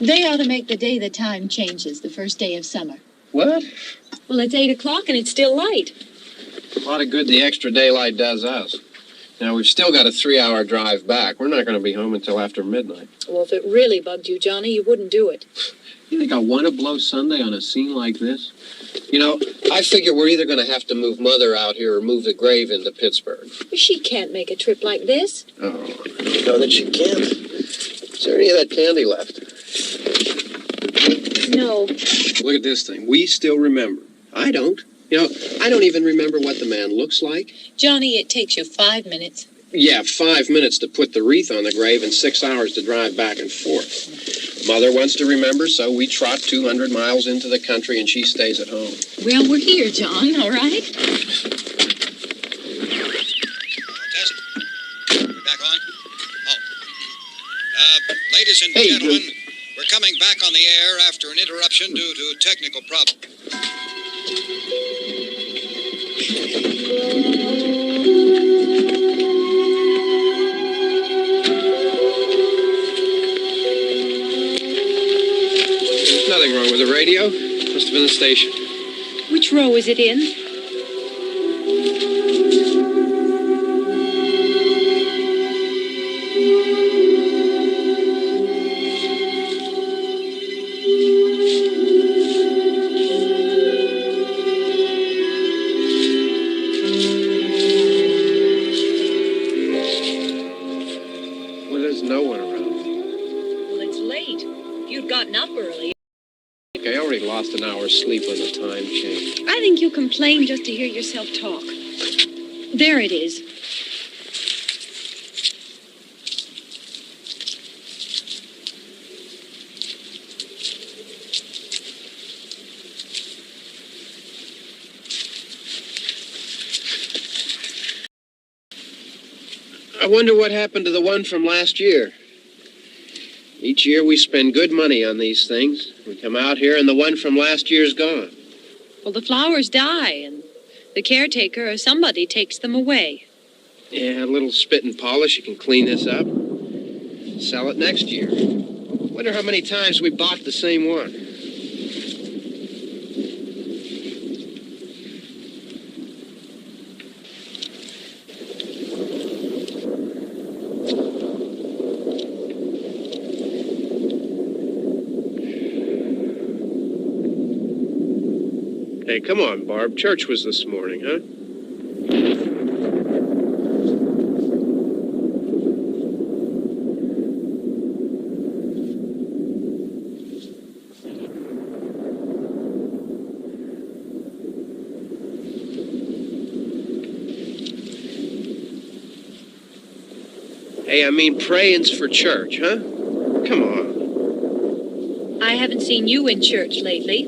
They ought to make the day the time changes, the first day of summer. What? Well, it's 8 o'clock and it's still light. A lot of good the extra daylight does us. Now, we've still got a 3-hour drive back. We're not going to be home until after midnight. Well, if it really bugged you, Johnny, you wouldn't do it. You think I want to blow Sunday on a scene like this? You know, I figure we're either going to have to move Mother out here or move the grave into Pittsburgh. She can't make a trip like this. Oh, I don't know that she can. Is there any of that candy left? No. Look at this thing. We still remember. I don't. You know, I don't even remember what the man looks like. Johnny, it takes you 5 minutes. Yeah, 5 minutes to put the wreath on the grave and 6 hours to drive back and forth. Mother wants to remember, so we trot 200 miles into the country and she stays at home. Well, we're here, John, all right? Test. We're back on? Oh. Ladies and gentlemen, we're coming back on the air after an interruption due to technical problems. There's nothing wrong with the radio. Must have been the station. Which row is it in? Well, there's no one around. Well, it's late. If you'd gotten up early. I already lost an hour's sleep on the time change. I think you complain just to hear yourself talk. There it is. I wonder what happened to the one from last year. Each year we spend good money on these things. We come out here and the one from last year's gone. Well, the flowers die, and the caretaker or somebody takes them away. Yeah, a little spit and polish. You can clean this up. Sell it next year. Wonder how many times we bought the same one. Hey, come on, Barb. Church was this morning, huh? Hey, I mean, praying's for church, huh? Come on. I haven't seen you in church lately.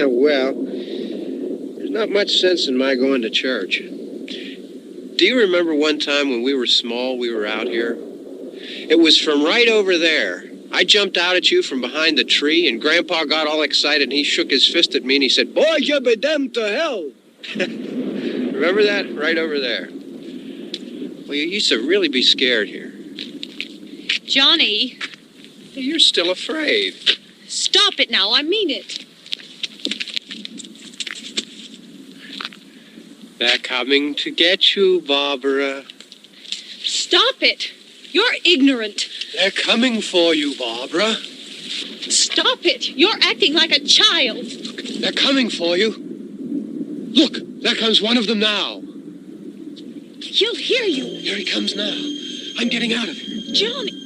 Well, there's not much sense in my going to church. Do you remember one time when we were small, we were out here? It was from right over there. I jumped out at you from behind the tree, and Grandpa got all excited, and he shook his fist at me, and he said, "Boy, you be damned to hell." Remember that? Right over there. Well, you used to really be scared here. Johnny, You're still afraid. stop it now. I mean it. They're coming to get you, Barbara. Stop it. You're ignorant. They're coming for you, Barbara. Stop it. You're acting like a child. They're coming for you. Look, there comes one of them now. He'll hear you. Here he comes now. I'm getting out of here. Johnny.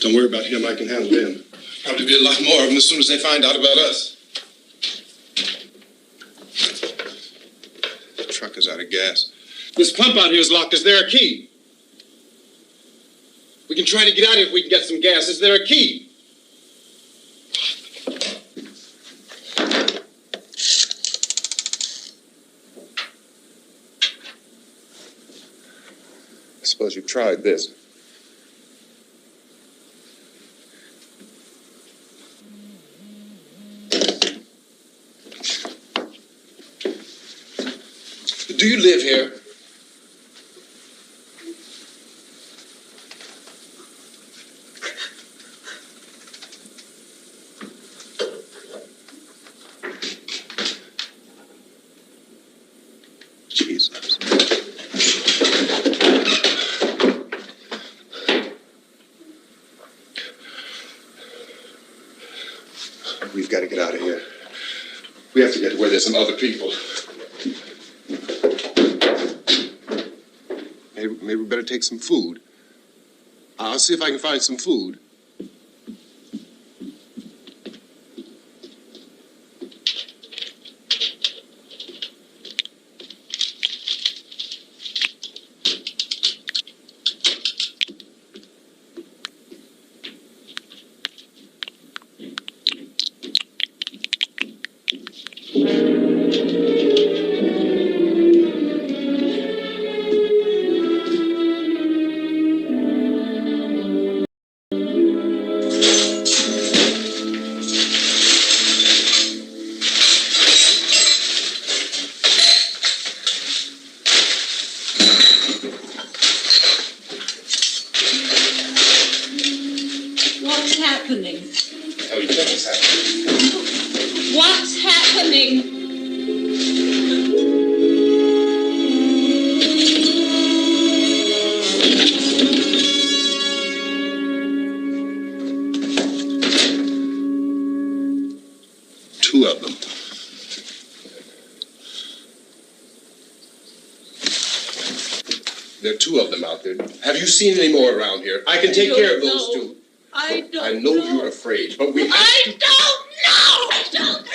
Don't worry about him. I can handle them. Probably be a lot more of them as soon as they find out about us. The truck is out of gas. This pump out here is locked. Is there a key? We can try to get out of here if we can get some gas. Is there a key? I suppose you've tried this. Do you live here? Jesus. We've got to get out of here. We have to get to where there's some other people. Maybe we better take some food. I'll see if I can find some food. What's happening? Oh, you think it's happening? What's happening? Two of them. There are two of them out there. Have you seen any more around here? I can take care of those two. I don't I know you're afraid, but we have to... I don't know what's happening.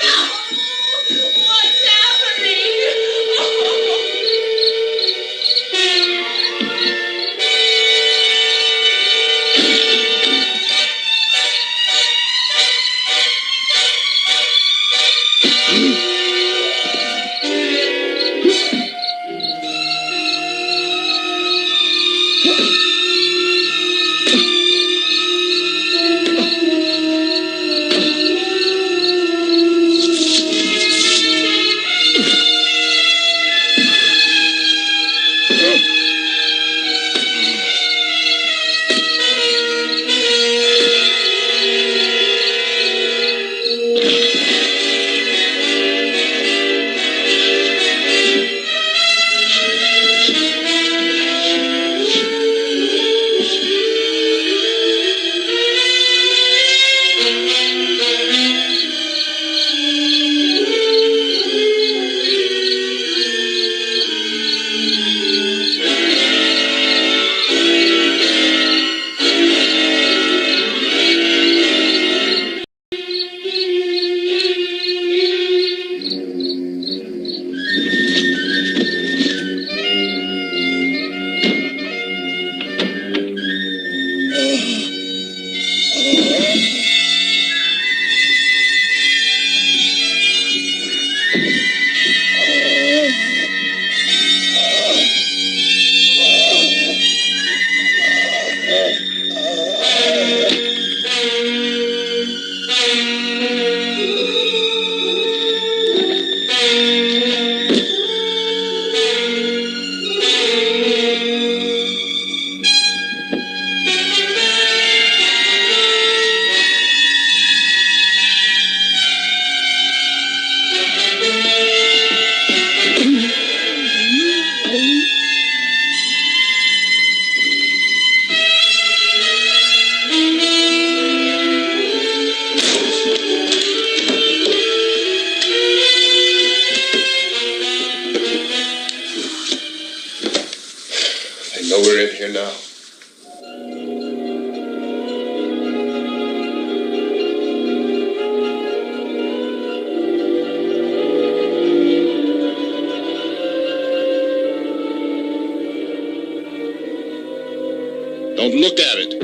I've looked at it.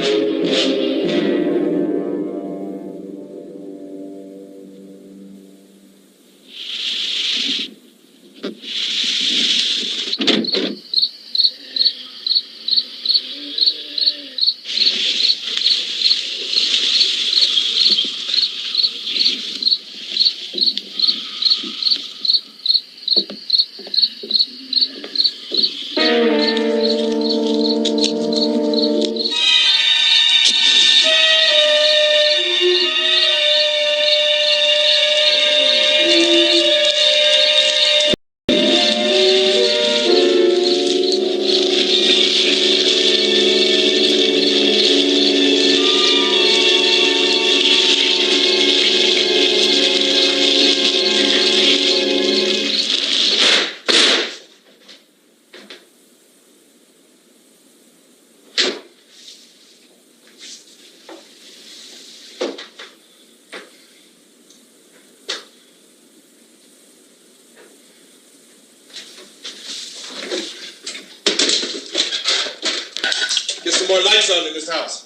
Get some more lights on in this house.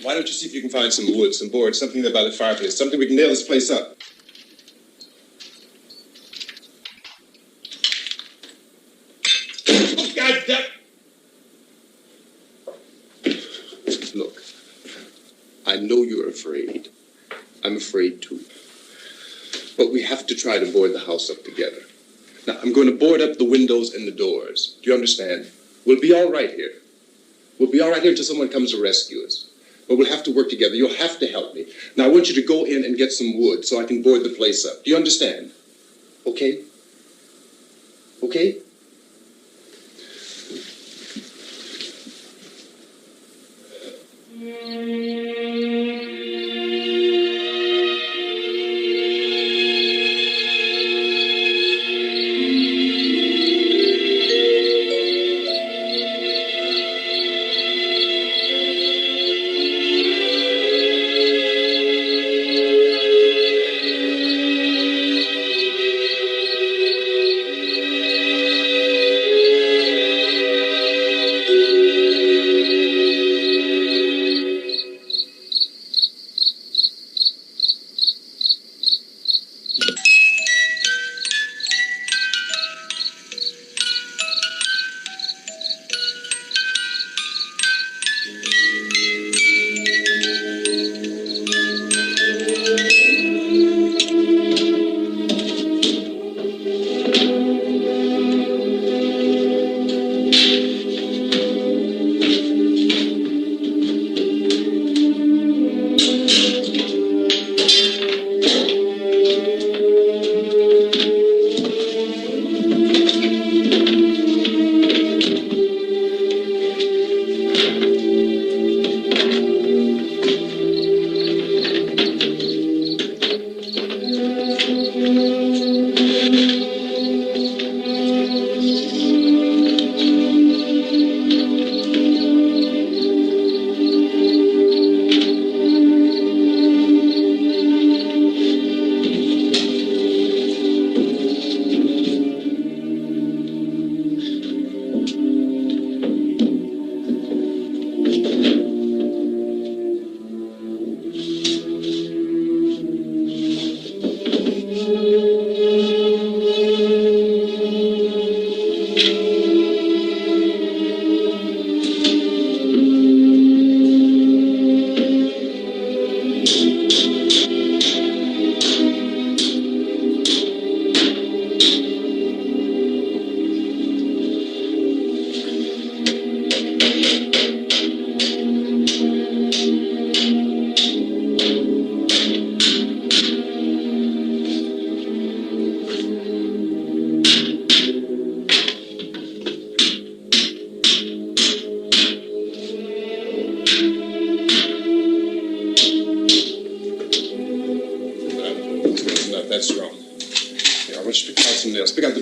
Why don't you see if you can find some wood, some board, something there by the fireplace, something we can nail this place up. Oh, God damn! Look, I know you're afraid. I'm afraid too. But we have to try to board the house up together. Now, I'm going to board up the windows and the doors. Do you understand? We'll be all right here. We'll be all right here until someone comes to rescue us. But we'll have to work together. You'll have to help me. Now, I want you to go in and get some wood so I can board the place up. Do you understand? Okay? Okay?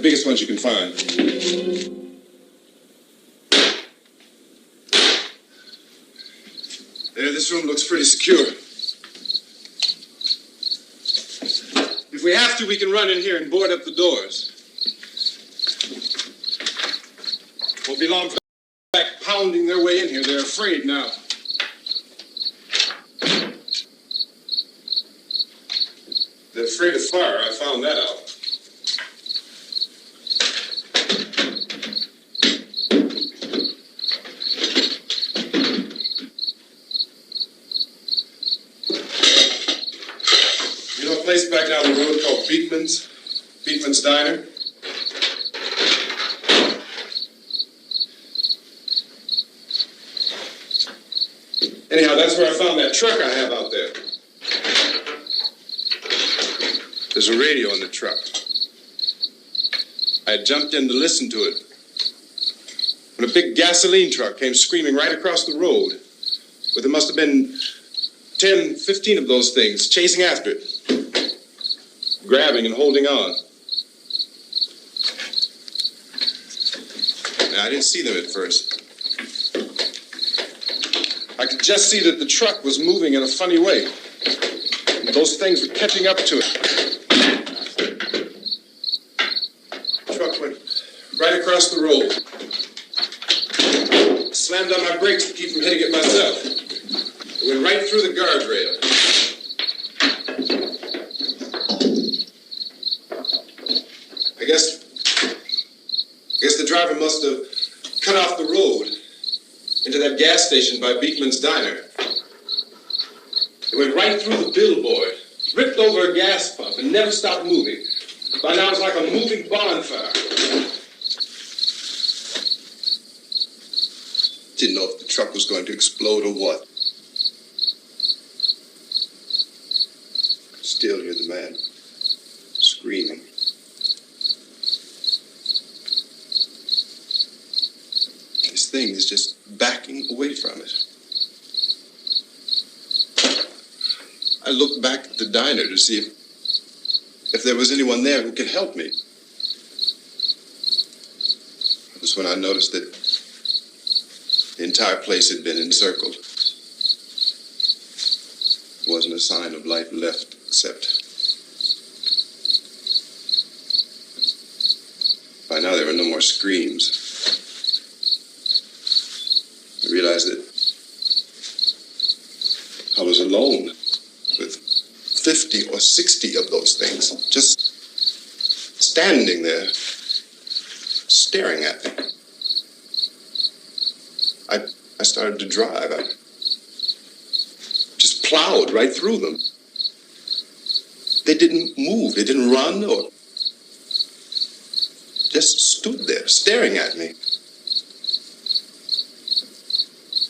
biggest ones you can find. There, this room looks pretty secure. If we have to, we can run in here and board up the doors. Won't be long for them back pounding their way in here. They're afraid now. They're afraid of fire. I found that out. You know a place back down the road called Beekman's Diner? Anyhow, that's where I found that truck I have out there. There's a radio in the truck. I jumped in to listen to it when a big gasoline truck came screaming right across the road. But there must have been 10, 15 of those things chasing after it, grabbing and holding on. Now, I didn't see them at first. I could just see that the truck was moving in a funny way. And those things were catching up to it. The truck went right across the road. I slammed on my brakes to keep from hitting it myself. It went right through the guardrail. I guess the driver must have cut off the road into that gas station by Beekman's Diner. It went right through the billboard, ripped over a gas pump, and never stopped moving. By now, it's like a moving bonfire. Didn't know if the truck was going to explode or what. Still hear the man screaming. This thing is just backing away from it. I looked back at the diner to see if there was anyone there who could help me. It was when I noticed that the entire place had been encircled. There wasn't a sign of life left except by now there were no more screams. I realized that I was alone with 50 or 60 of those things, just standing there, staring at me. I started to drive. I just plowed right through them. They didn't move, they didn't run or just stood there, staring at me.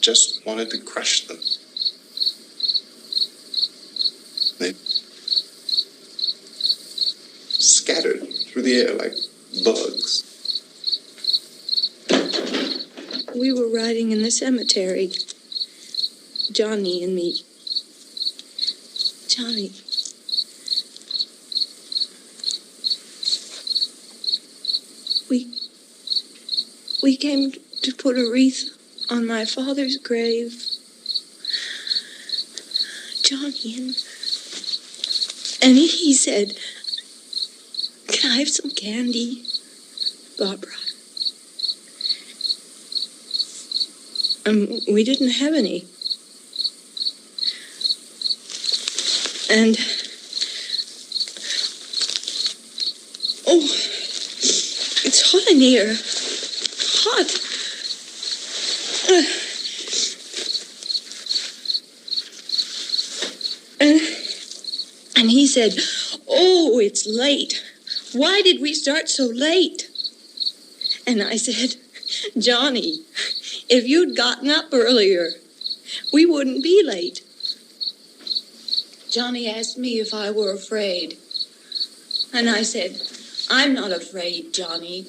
Just wanted to crush them. They scattered through the air like bugs. We were riding in the cemetery, Johnny and me. Johnny. We came to put a wreath on my father's grave. Johnny, and he said, "Can I have some candy, Barbara?" And we didn't have any. And, oh, it's hot in here. Hot. And he said, "Oh, it's late. Why did we start so late?" And I said, "Johnny, if you'd gotten up earlier, we wouldn't be late." Johnny asked me if I were afraid. And I said, "I'm not afraid, Johnny."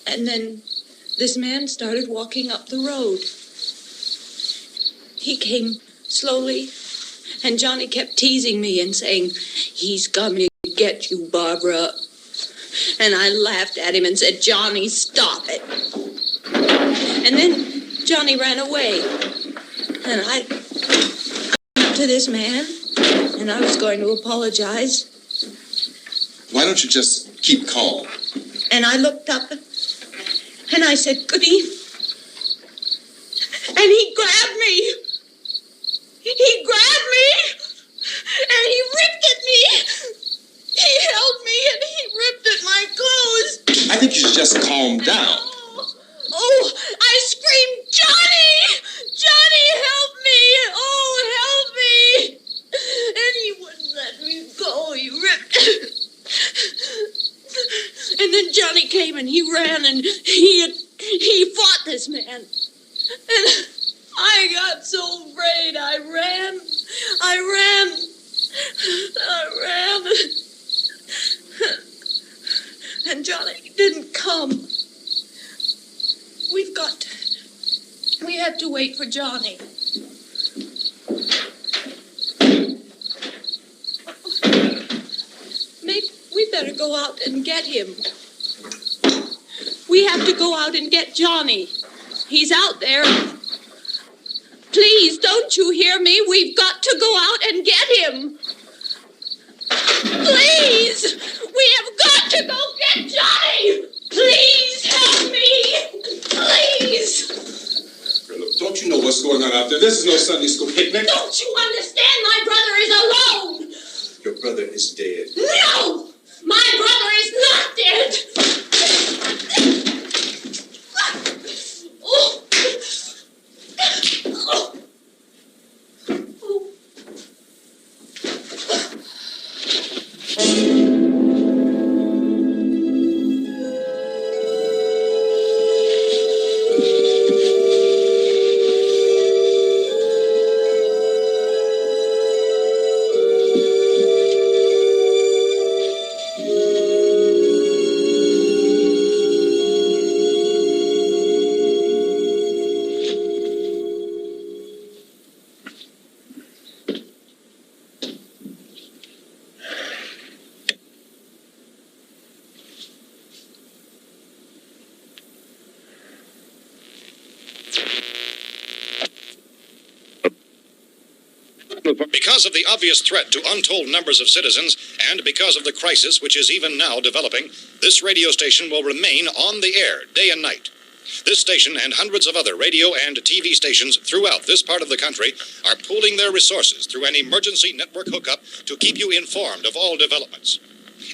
And then this man started walking up the road. He came slowly, and Johnny kept teasing me and saying, "He's coming to get you, Barbara." And I laughed at him and said, Johnny, stop it. And then Johnny ran away. And I went up to this man, and I was going to apologize. Why don't you just keep calm? And I looked up, and I said, good evening. And he grabbed me. He grabbed me, and he ripped at me. He held me, and he ripped at my clothes. I think you should just calm down. Oh, I screamed, Johnny! Johnny, help me! Oh, help me! And he wouldn't let me go. He ripped. And then Johnny came, and he ran, and he fought this man. And I got so afraid. I ran. And Johnny didn't come. We have to wait for Johnny. Maybe we better go out and get him. We have to go out and get Johnny. He's out there. Please, don't you hear me? We've got to go out and get him. Please! We have got to go get Johnny! Please help me! Please! Look, don't you know what's going on out there? This is no Sunday school picnic. Don't you understand? My brother is alone! Your brother is dead. No! My brother is not dead! Oh. Oh. Because of the obvious threat to untold numbers of citizens, and because of the crisis which is even now developing, this radio station will remain on the air day and night. This station and hundreds of other radio and TV stations throughout this part of the country are pooling their resources through an emergency network hookup to keep you informed of all developments.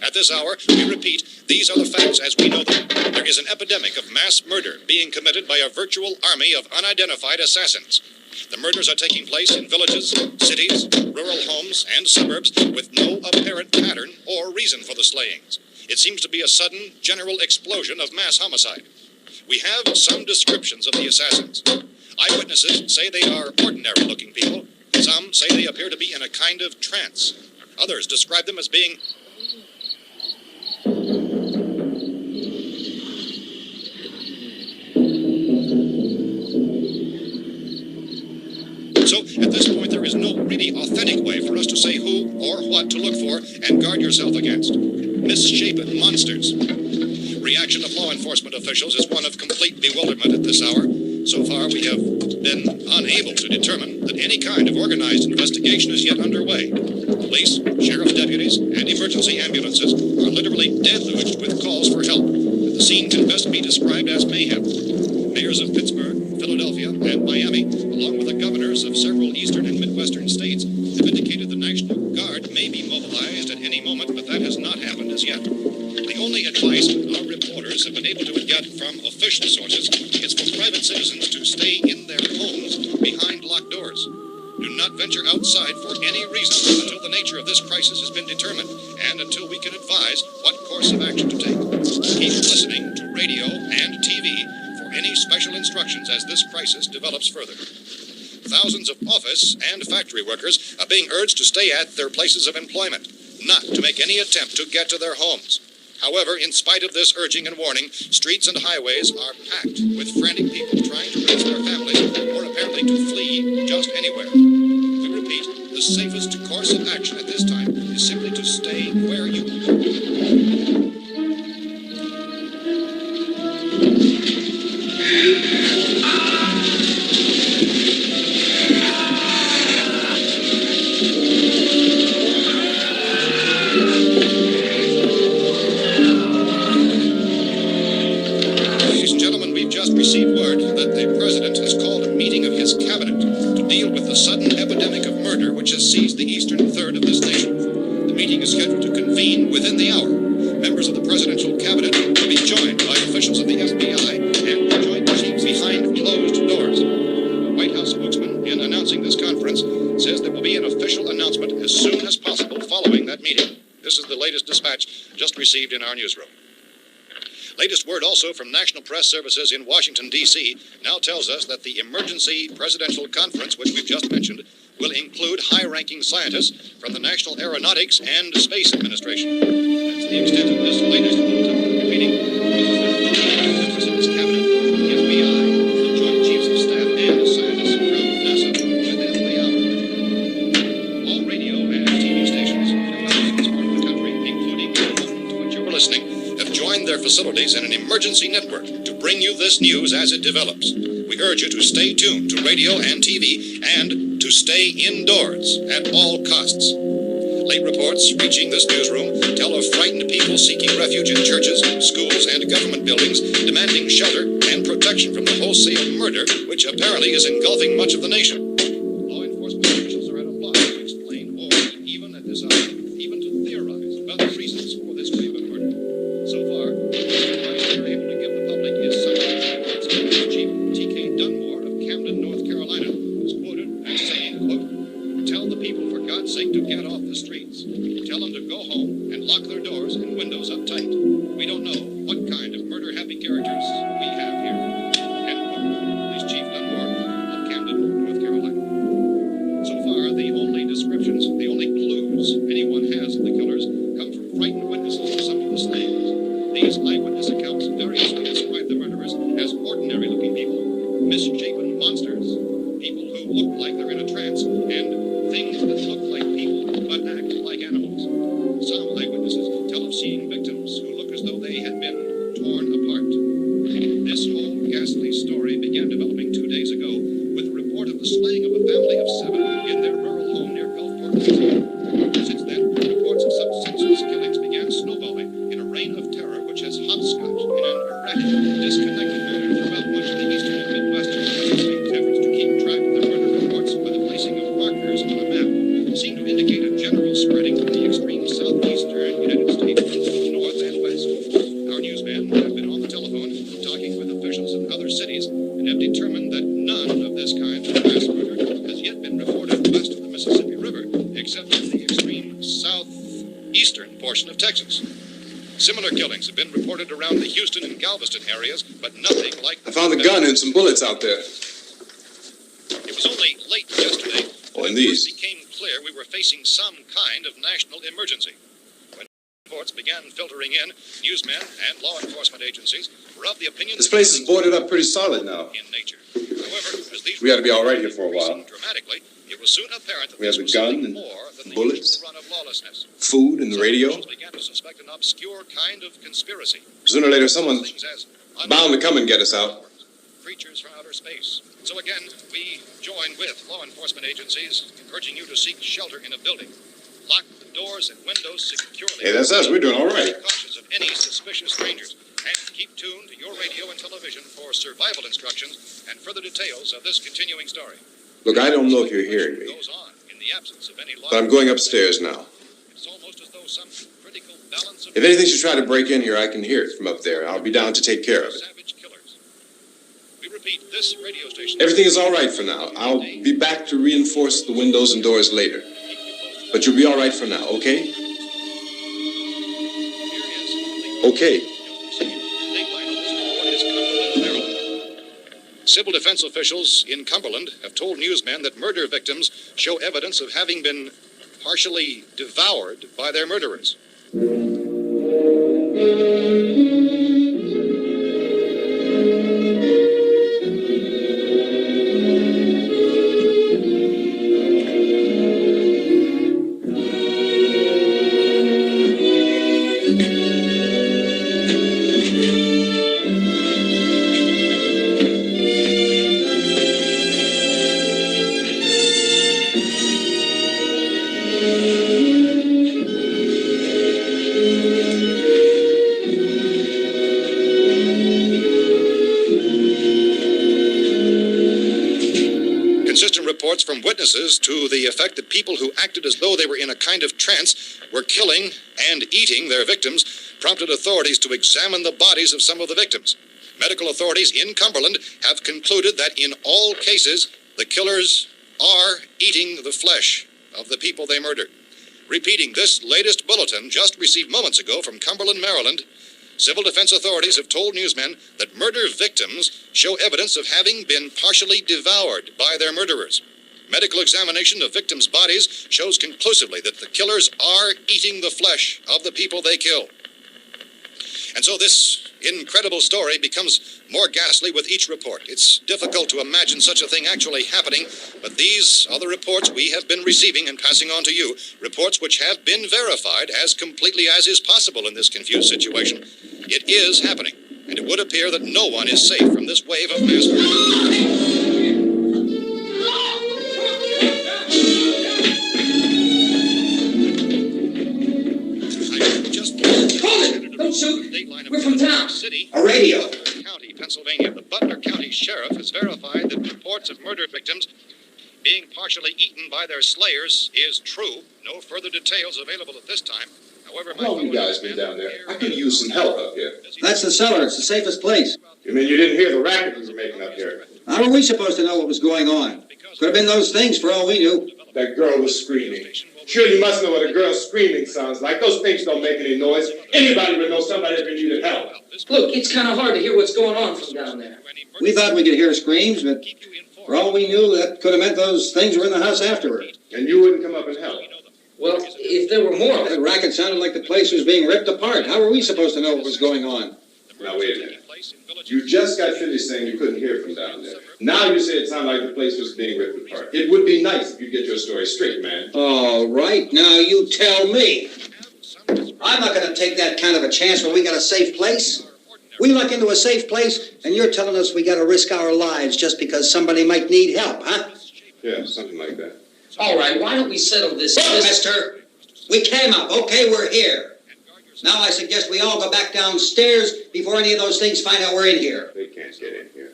At this hour, we repeat, these are the facts as we know them. There is an epidemic of mass murder being committed by a virtual army of unidentified assassins. The murders are taking place in villages, cities, rural homes, and suburbs with no apparent pattern or reason for the slayings. It seems to be a sudden, general explosion of mass homicide. We have some descriptions of the assassins. Eyewitnesses say they are ordinary-looking people. Some say they appear to be in a kind of trance. Others describe them as being So, at this point, there is no really authentic way for us to say who or what to look for and guard yourself against. Misshapen monsters. Reaction of law enforcement officials is one of complete bewilderment at this hour. So far, we have been unable to determine that any kind of organized investigation is yet underway. Police, sheriff's deputies, and emergency ambulances are literally deluged with calls for help. The scene can best be described as mayhem. Mayors of Pittsburgh, Philadelphia, and Miami, along with the governors of several eastern and midwestern states, have indicated the National Guard may be mobilized at any moment, but that has not happened as yet. The only advice our reporters have been able to get from official sources is for private citizens to stay in their homes behind locked doors. Do not venture outside for any reason until the nature of this crisis has been determined and until we can advise what course of action to take. Keep listening to radio and TV for any special instructions as this crisis develops further. Thousands of office and factory workers are being urged to stay at their places of employment, not to make any attempt to get to their homes. However, in spite of this urging and warning, streets and highways are packed with frantic people trying to raise their families or apparently to flee just anywhere. We repeat, the safest course of action at this time is simply to stay where you are. oversees the eastern third of this nation. The meeting is scheduled to convene within the hour. Members of the presidential cabinet will be joined by officials of the FBI and joint chiefs behind closed doors. The White House spokesman, in announcing this conference, says there will be an official announcement as soon as possible following that meeting. This is the latest dispatch just received in our newsroom. Latest word also from National Press Services in Washington, D.C. now tells us that the emergency presidential conference, which we've just mentioned, will include high-ranking scientists from the National Aeronautics and Space Administration. That's the extent of this latest bulletin. Repeating, members of this cabinet, the FBI, the Joint Chiefs of Staff, and scientists from NASA within the hour. All radio and TV stations from this part of the country, including the one to which you're listening, have joined their facilities in an emergency network to bring you this news as it develops. We urge you to stay tuned to radio and TV and to stay indoors at all costs. Late reports reaching this newsroom tell of frightened people seeking refuge in churches, schools, and government buildings, demanding shelter and protection from the wholesale murder which apparently is engulfing much of the nation. Law enforcement officials are at a loss to explain or, even at this hour, even to theorize about the reasons for this wave of murder. So far, the advice they're able to give the public is something its Police Chief T.K. Dunmore of Camden, North Carolina, was quoted as saying, quote, "Tell the people for God's sake to get off the streets. Tell them to go home and lock their doors and windows up tight. We don't know what kind of murder-happy characters we have here." End quote. Police Chief Dunmore of Camden, North Carolina. So far, the only descriptions, the only clues anyone has of the killers come from frightened witnesses of some of the slayings. These eyewitness accounts variously describe the murderers as ordinary-looking people, misshapen monsters, people who look like they're in a trance, and things that look like people but act like animals. Some eyewitnesses tell of seeing victims who look as though they had been torn apart. This whole ghastly story began developing 2 days ago with the report of the slaying of a family of 7 in their rural home near Gulfport, Louisiana. Since then, reports of such senseless killings began snowballing in a reign of terror which has hopscotched in an erratic, disconnected manner throughout much of the eastern and midwestern United States. Efforts to keep track of the murder reports by the placing of markers on a map seem to indicate a general spreading of the extreme southeastern United States from the north and west. Our newsmen have been on the telephone talking with officials in other cities and have determined that none of this kind of mass murder has yet been reported west of the Mississippi River, except in the extreme southeastern portion of Texas. Similar killings have been reported around the Houston and Galveston areas, but nothing like... I found a gun and some bullets out there. It was only late yesterday Oh, and that it these. first became clear we were facing some kind of national emergency. When reports began filtering in, newsmen and law enforcement agencies were of the opinion This that place is boarded up pretty solid now. in nature. However, as these We ought to be all right here for a while. increasing dramatically, it was soon apparent that We have this the was gun something and more than the bullets. usual run of lawlessness. Food and the Some radio. officials began to suspect an obscure kind of conspiracy. Sooner or later, someone's Things as bound to come and get us out. creatures from outer space. So again, we join with law enforcement agencies, encouraging you to seek shelter in a building. Lock the doors and windows securely. Hey, that's us. We're doing all right. Be cautious of any suspicious strangers. And keep tuned to your radio and television for survival instructions and further details of this continuing story. Look, I don't know if you're hearing me, Goes on in the absence of any law. but I'm going upstairs now. It's almost as though some critical balance of If anything should try to break in here, I can hear it from up there. I'll be down to take care of it. savage killers. We repeat, this radio station. Everything is all right for now. I'll be back to reinforce the windows and doors later. But you'll be all right for now, okay? Okay. Civil defense officials in Cumberland have told newsmen that murder victims show evidence of having been partially devoured by their murderers. inconsistent reports from witnesses to the effect that people who acted as though they were in a kind of trance were killing and eating their victims prompted authorities to examine the bodies of some of the victims. Medical authorities in Cumberland have concluded that in all cases, the killers are eating the flesh of the people they murdered. Repeating this latest bulletin just received moments ago from Cumberland, Maryland, civil defense authorities have told newsmen that murder victims show evidence of having been partially devoured by their murderers. Medical examination of victims' bodies shows conclusively that the killers are eating the flesh of the people they kill. And so this incredible story becomes more ghastly with each report. It's difficult to imagine such a thing actually happening, but these are the reports we have been receiving and passing on to you, reports which have been verified as completely as is possible in this confused situation. It is happening, and it would appear that no one is safe from this wave of mass murder. Don't shoot. We're from town. City, A radio. County, Pennsylvania. The Butler County Sheriff has verified that reports of murder victims being partially eaten by their slayers is true. No further details available at this time. However, How long have you guys been down there? I could use some help up here. That's the cellar. It's the safest place. You mean you didn't hear the racket we were making up here? How are we supposed to know what was going on? Could have been those things for all we knew. That girl was screaming. Sure, you must know what a girl screaming sounds like. Those things don't make any noise. Anybody would know somebody ever needed help. Look, it's kind of hard to hear what's going on from down there. We thought we could hear screams, but for all we knew, that could have meant those things were in the house afterward. And you wouldn't come up and help. Well, if there were more of That them. racket sounded like the place was being ripped apart. How were we supposed to know what was going on? Now, wait a minute. You just got finished saying you couldn't hear from down there. Now you say it sounded like the place was being ripped apart. It would be nice if you get your story straight, man. All right, now you tell me. I'm not going to take that kind of a chance when we got a safe place. We luck into a safe place, and you're telling us we got to risk our lives just because somebody might need help, huh? Yeah, something like that. All right, why don't we settle this? Look, mister, we came up. Okay, we're here. Now I suggest we all go back downstairs before any of those things find out we're in here. They can't get in here.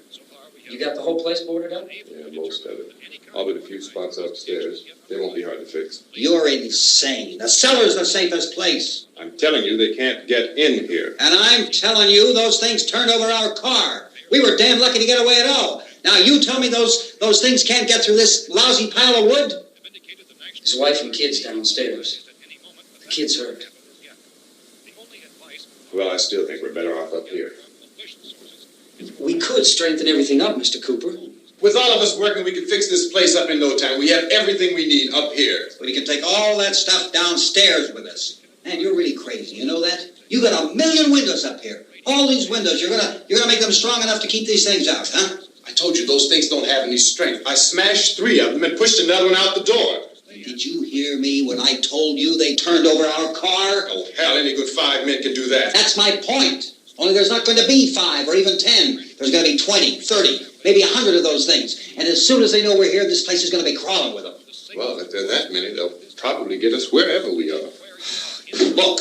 You got the whole place boarded up? Yeah, most of it. All but a few spots upstairs. They won't be hard to fix. You're insane. The cellar's the safest place. I'm telling you, they can't get in here. And I'm telling you, those things turned over our car. We were damn lucky to get away at all. Now you tell me those things can't get through this lousy pile of wood? His wife and kids downstairs. The kid's hurt. Well, I still think we're better off up here. We could strengthen everything up, Mr. Cooper. With all of us working, we can fix this place up in no time. We have everything we need up here. We can take all that stuff downstairs with us. Man, you're really crazy. You know that? You got 1 million windows up here. All these windows, you're gonna make them strong enough to keep these things out, huh? I told you those things don't have any strength. I smashed 3 of them and pushed another one out the door. Did you hear me when I told you they turned over our car? Oh, hell, any good 5 men can do that. That's my point. Only there's not going to be 5 or even 10. There's going to be 20, 30, maybe 100 of those things. And as soon as they know we're here, this place is going to be crawling with them. Well, if there are that many, they'll probably get us wherever we are. Look,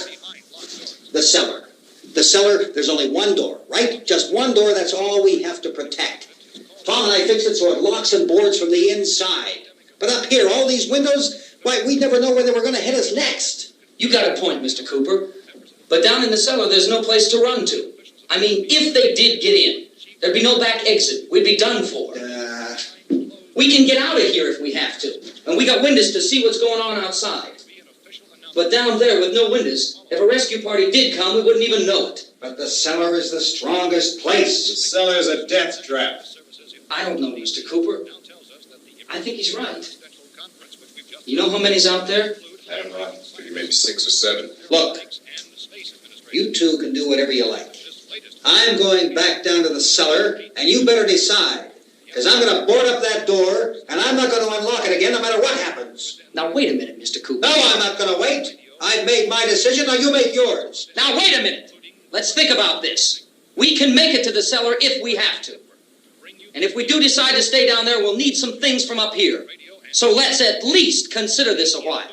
the cellar. The cellar, there's only one door, right? Just one door, that's all we have to protect. Tom and I fixed it so it locks and boards from the inside. But up here, all these windows, why, we'd never know where they were going to hit us next. You got a point, Mr. Cooper. But down in the cellar, there's no place to run to. I mean, if they did get in, there'd be no back exit. We'd be done for. We can get out of here if we have to. And we got windows to see what's going on outside. But down there with no windows, if a rescue party did come, we wouldn't even know it. But the cellar is the strongest place. The cellar is a death trap. I don't know, Mr. Cooper. I think he's right. You know how many's out there? I don't know. I figure maybe 6 or 7. Look, you two can do whatever you like. I'm going back down to the cellar, and you better decide. Because I'm going to board up that door, and I'm not going to unlock it again no matter what happens. Now, wait a minute, Mr. Cooper. No, I'm not going to wait. I've made my decision, now you make yours. Now, wait a minute. Let's think about this. We can make it to the cellar if we have to. And if we do decide to stay down there, we'll need some things from up here. So let's at least consider this a while.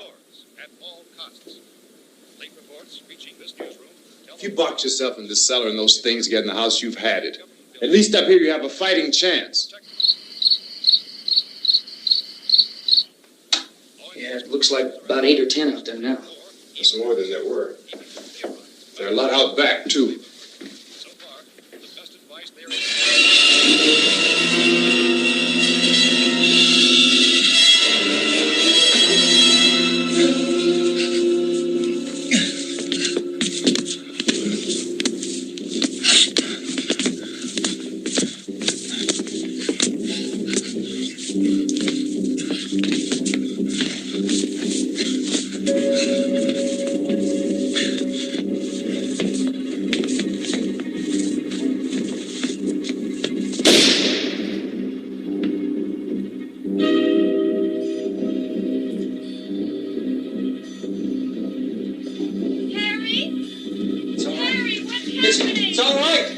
If you box yourself in the cellar and those things get in the house, you've had it. At least up here you have a fighting chance. Yeah, it looks like about 8 or 10 out there now. That's more than there were. There are a lot out back, too. So far, the best advice there is... It's all right.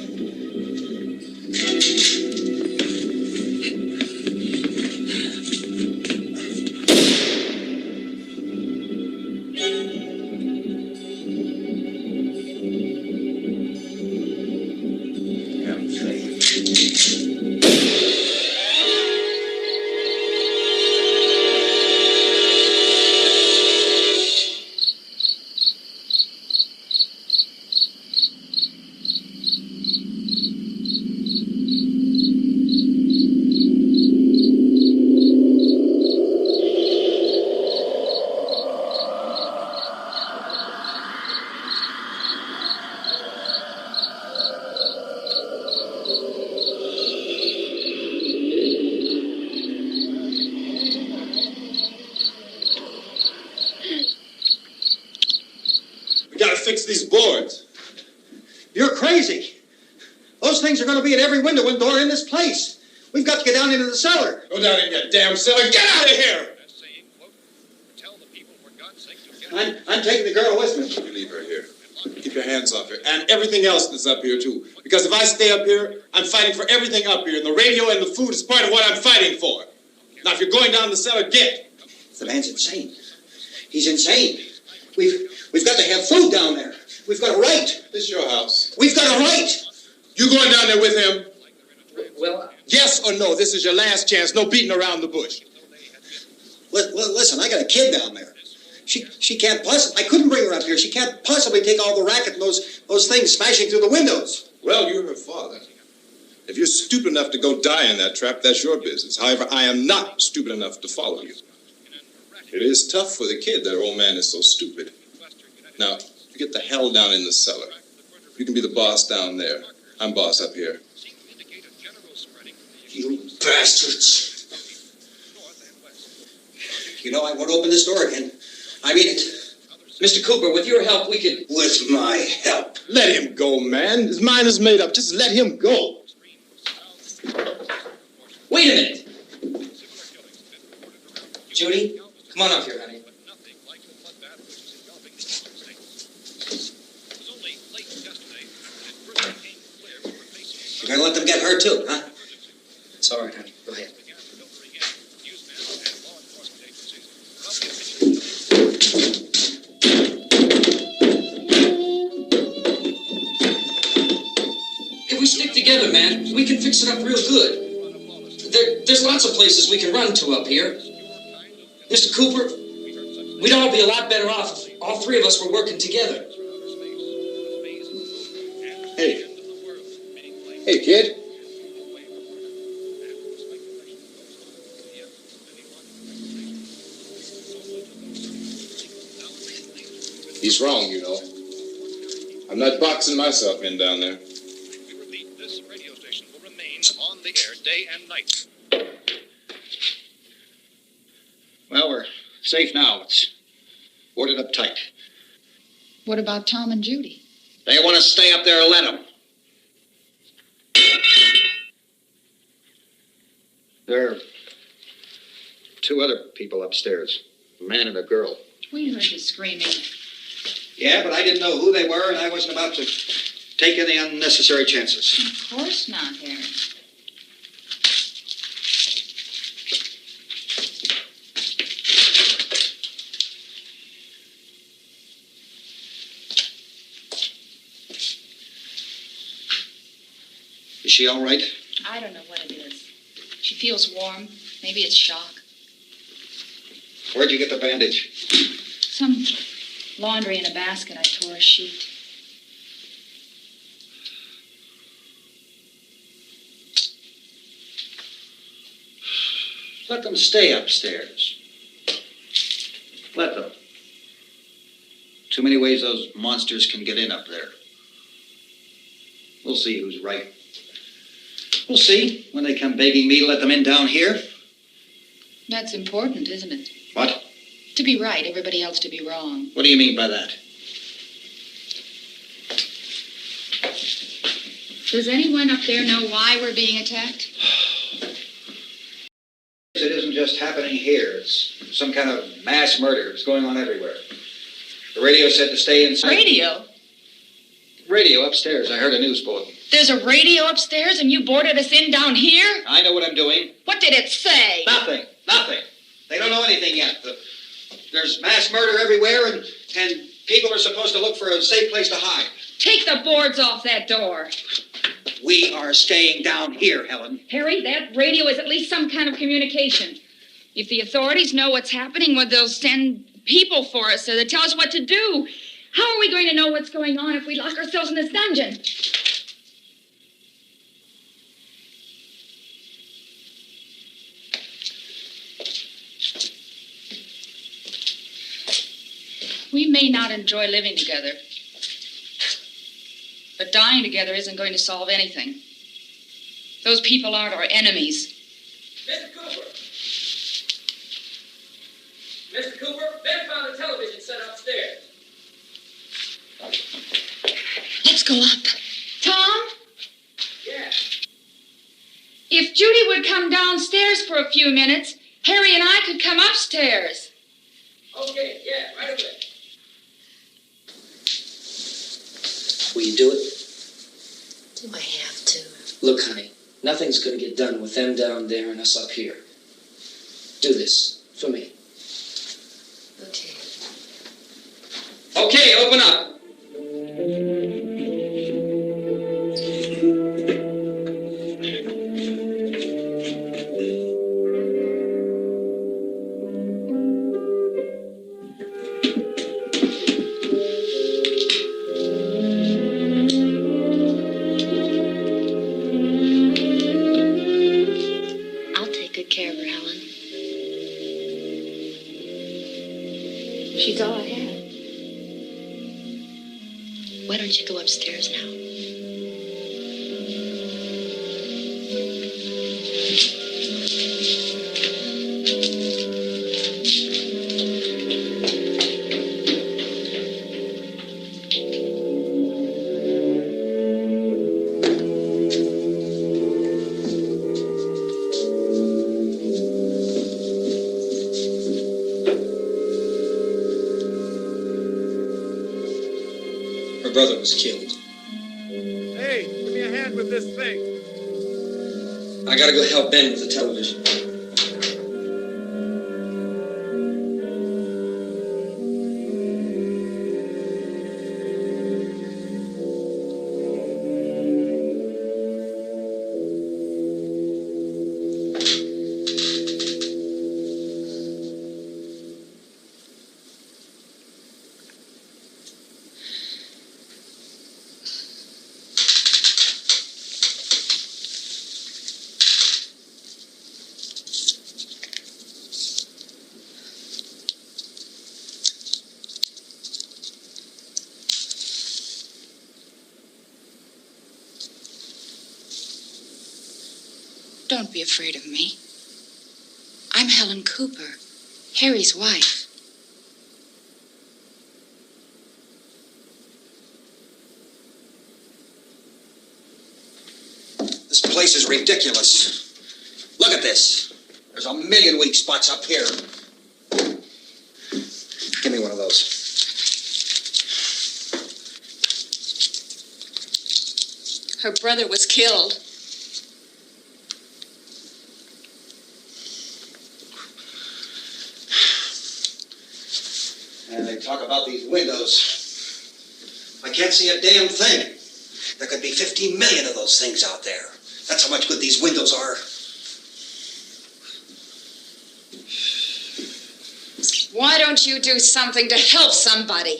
We gotta fix these boards. You're crazy. Those things are going to be at every window and door in this place. We've got to get down into the cellar. Go down in your damn cellar. Get out of here! Best saying, quote, tell the people for God's sake to get... I'm taking the girl with me. You leave her here. Keep your hands off her. And everything else that's up here, too. Because if I stay up here, I'm fighting for everything up here. And the radio and the food is part of what I'm fighting for. Now, if you're going down the cellar, get. The man's insane. He's insane. We've got to have food down there. We've got a right. This is your house. We've got a right. You going down there with him? Well, Yes or no? This is your last chance. No beating around the bush. Listen, I got a kid down there. She can't possibly. I couldn't bring her up here. She can't possibly take all the racket and those things smashing through the windows. Well, you're her father. If you're stupid enough to go die in that trap, that's your business. However, I am not stupid enough to follow you. It is tough for the kid that her old man is so stupid. Now, you get the hell down in the cellar. You can be the boss down there. I'm boss up here. You bastards. You know, I won't open this door again. I mean it. Mr. Cooper, with your help, we could... With my help. Let him go, man. His mind is made up. Just let him go. Wait a minute. Judy, come on up here, honey. You're gonna let them get hurt too, huh? It's all right, honey. Go ahead. If we stick together, man, we can fix it up real good. There's lots of places we can run to up here. Mr. Cooper, we'd all be a lot better off if all three of us were working together. Hey. Hey, kid. He's wrong, you know. I'm not boxing myself in down there. We repeat, this radio station will remain on the air day and night. Well, we're safe now. It's boarded up tight. What about Tom and Judy? They want to stay up there, let them. There are two other people upstairs, a man and a girl. We heard you screaming. Yeah, but I didn't know who they were, and I wasn't about to take any unnecessary chances. Of course not, Harry. Is she all right? I don't know what it is. She feels warm. Maybe it's shock. Where'd you get the bandage? Some laundry in a basket. I tore a sheet. Let them stay upstairs. Let them. Too many ways those monsters can get in up there. We'll see who's right. We'll see when they come begging me to let them in down here. That's important, isn't it? What? To be right, everybody else to be wrong. What do you mean by that? Does anyone up there know why we're being attacked? It isn't just happening here. It's some kind of mass murder. It's going on everywhere. The radio said to stay inside. Radio? Radio upstairs. I heard a news bulletin. There's a radio upstairs and you boarded us in down here? I know what I'm doing. What did it say? Nothing. Nothing. They don't know anything yet. There's mass murder everywhere, and people are supposed to look for a safe place to hide. Take the boards off that door. We are staying down here, Helen. Harry, that radio is at least some kind of communication. If the authorities know what's happening, well, they'll send people for us so they tell us what to do. How are we going to know what's going on if we lock ourselves in this dungeon? We may not enjoy living together, but dying together isn't going to solve anything. Those people aren't our enemies. Mr. Cooper! Mr. Cooper, Ben found a television set upstairs. Let's go up. Tom? Yeah. If Judy would come downstairs for a few minutes, Harry and I could come upstairs. Okay, yeah, right away. Will you do it? Do I have to? Look, honey, nothing's going to get done with them down there and us up here. Do this for me. Okay. Okay, open up. I'll take good care of her, Helen. She's all I have. Why don't you go upstairs now? Her brother was killed. Hey, give me a hand with this thing. I gotta go help Ben with the television. Don't be afraid of me. I'm Helen Cooper, Harry's wife. This place is ridiculous. Look at this. There's a million weak spots up here. Give me one of those. Her brother was killed. And they talk about these windows. I can't see a damn thing. There could be 15 million of those things out there. That's how much good these windows are. Why don't you do something to help somebody?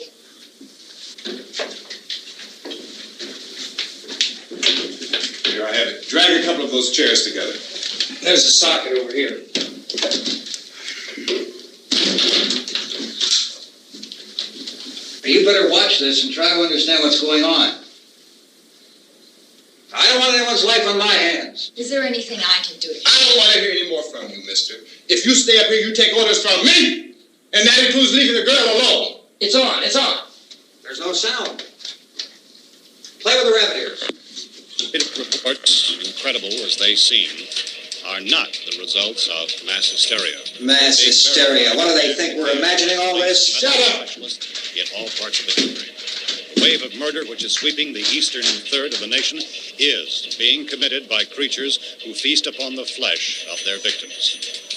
Here, I have it. Drag a couple of those chairs together. There's a socket over here. You better watch this and try to understand what's going on. I don't want anyone's life on my hands. Is there anything I can do to help? I don't want to hear any more from you, mister. If you stay up here, you take orders from me. And that includes leaving the girl alone. It's on, it's on. There's no sound. Play with the rabbit ears. Reports, incredible as they seem, are not the results of mass hysteria. Mass hysteria. What do they think? We're imagining all this? Shut up! In all parts of the country. The wave of murder which is sweeping the eastern third of the nation is being committed by creatures who feast upon the flesh of their victims.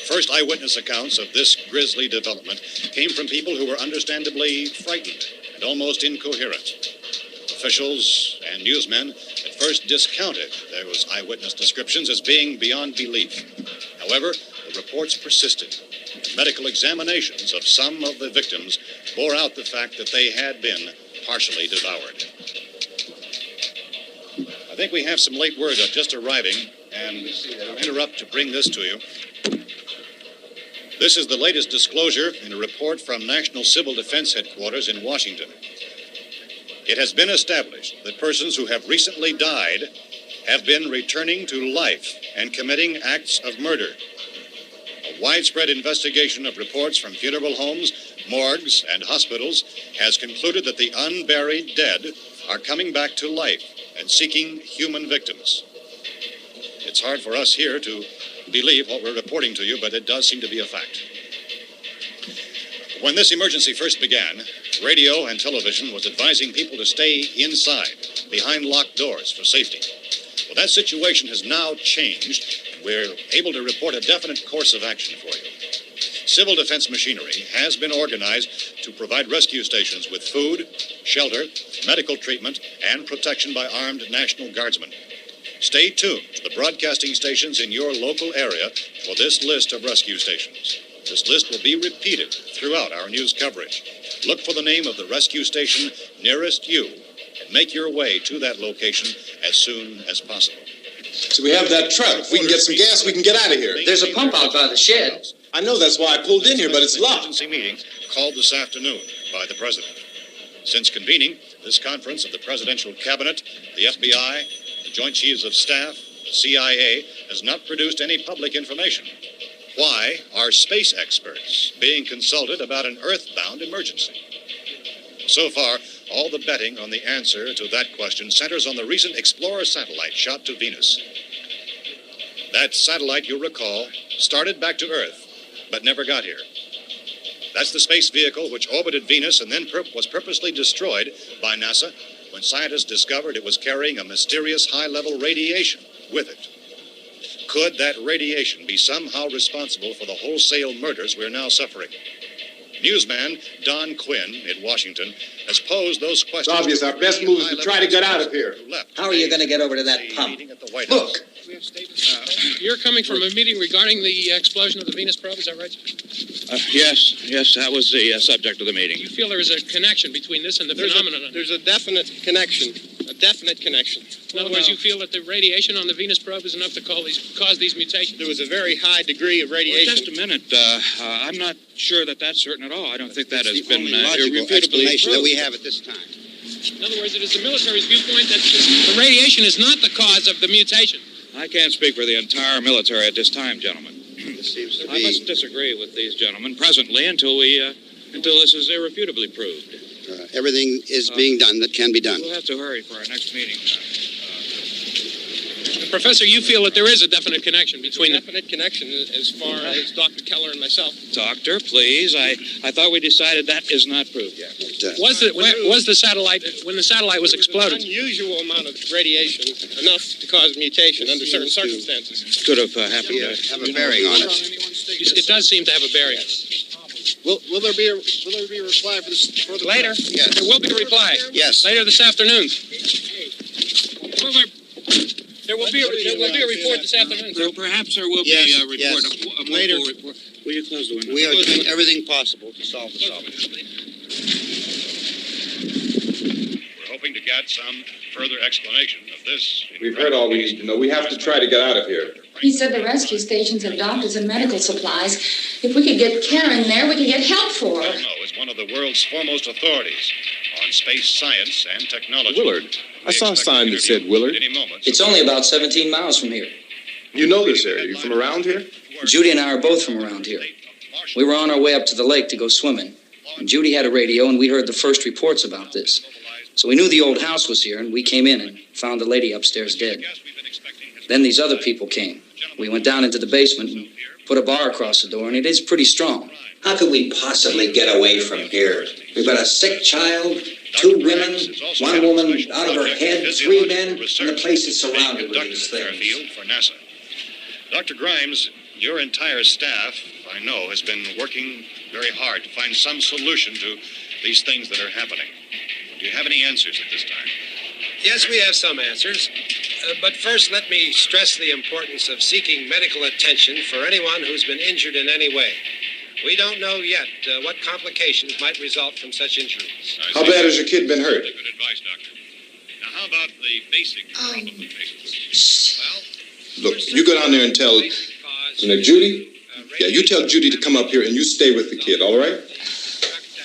First eyewitness accounts of this grisly development came from people who were understandably frightened and almost incoherent. Officials and newsmen at first discounted those eyewitness descriptions as being beyond belief. However, the reports persisted. Medical examinations of some of the victims bore out the fact that they had been partially devoured. I think we have some late word just arriving, and I'll interrupt to bring this to you. This is the latest disclosure in a report from National Civil Defense Headquarters in Washington. It has been established that persons who have recently died have been returning to life and committing acts of murder. A widespread investigation of reports from funeral homes, morgues, and hospitals has concluded that the unburied dead are coming back to life and seeking human victims. It's hard for us here to believe what we're reporting to you, but it does seem to be a fact. When this emergency first began, radio and television was advising people to stay inside, behind locked doors for safety. Well, that situation has now changed. We're able to report a definite course of action for you. Civil defense machinery has been organized to provide rescue stations with food, shelter, medical treatment, and protection by armed National Guardsmen. Stay tuned to the broadcasting stations in your local area for this list of rescue stations. This list will be repeated throughout our news coverage. Look for the name of the rescue station nearest you and make your way to that location as soon as possible. So we have that truck. If we can get some gas, we can get out of here. There's a pump out by the shed. I know, that's why I pulled in here, but it's locked. Emergency meeting called this afternoon by the President. Since convening this conference of the Presidential Cabinet, the FBI, the Joint Chiefs of Staff, the CIA has not produced any public information. Why are space experts being consulted about an Earth-bound emergency? So far, all the betting on the answer to that question centers on the recent Explorer satellite shot to Venus. That satellite, you'll recall, started back to Earth, but never got here. That's the space vehicle which orbited Venus and then was purposely destroyed by NASA when scientists discovered it was carrying a mysterious high-level radiation with it. Could that radiation be somehow responsible for the wholesale murders we're now suffering? Newsman Don Quinn in Washington has posed those questions. It's obvious our best move is to try to get out of here. How are you going to get over to that pump? Look. You're coming from a meeting regarding the explosion of the Venus probe, is that right? Yes, that was the subject of the meeting. You feel there is a connection between this and the phenomenon? There's a definite connection. In other words, you feel that the radiation on the Venus probe is enough to cause these mutations? There was a very high degree of radiation. Well, just a minute. I'm not sure that that's certain at all. I don't think that has been logical irrefutably explanation proved. that we have at this time. In other words, it is the military's viewpoint that the radiation is not the cause of the mutation. I can't speak for the entire military at this time, gentlemen. This seems to I be... must disagree with these gentlemen presently until this is irrefutably proved. everything is being done that can be done. We'll have to hurry for our next meeting. Professor, you feel that there is a definite connection between definite connection as far as Dr. Keller and myself. Doctor, please. I thought we decided that is not proved yet. Was the satellite, when the satellite was exploded? An unusual amount of radiation, enough to cause mutation under certain circumstances. Could have happened. Have a bearing on it. It does seem to have a bearing. Will there be a reply for this further? Later? Yes. There will be a reply. Yes. Later this afternoon. There will be a report this afternoon. Perhaps there will be a report, a Later. mobile report. Will you close the window? We are doing everything possible to solve the problem. We're hoping to get some further explanation of this. We've heard all we need to know. We have to try to get out of here. He said the rescue stations have doctors and medical supplies. If we could get care in there, we could get help for her. Well, no, is one of the world's foremost authorities on space science and technology. Willard. I saw a sign that said Willard. Any moment. It's only about 17 miles from here. You know this area. You from around here? Judy and I are both from around here. We were on our way up to the lake to go swimming, and Judy had a radio, and we heard the first reports about this. So we knew the old house was here, and we came in and found the lady upstairs dead. Then these other people came. We went down into the basement and put a bar across the door, and it is pretty strong. How could we possibly get away from here? We've got a sick child, 2 women, 1 woman out of her head, 3 men, and the place is surrounded with these things. For NASA. Dr. Grimes, your entire staff, I know, has been working very hard to find some solution to these things that are happening. Do you have any answers at this time? Yes, we have some answers. But first, let me stress the importance of seeking medical attention for anyone who's been injured in any way. We don't know yet what complications might result from such injuries. How bad has your kid been hurt? Good advice, Doctor. Now, how about the basic patients? Look, you go down there and tell... Judy? Yeah, you tell Judy to come up here and you stay with the kid, all right?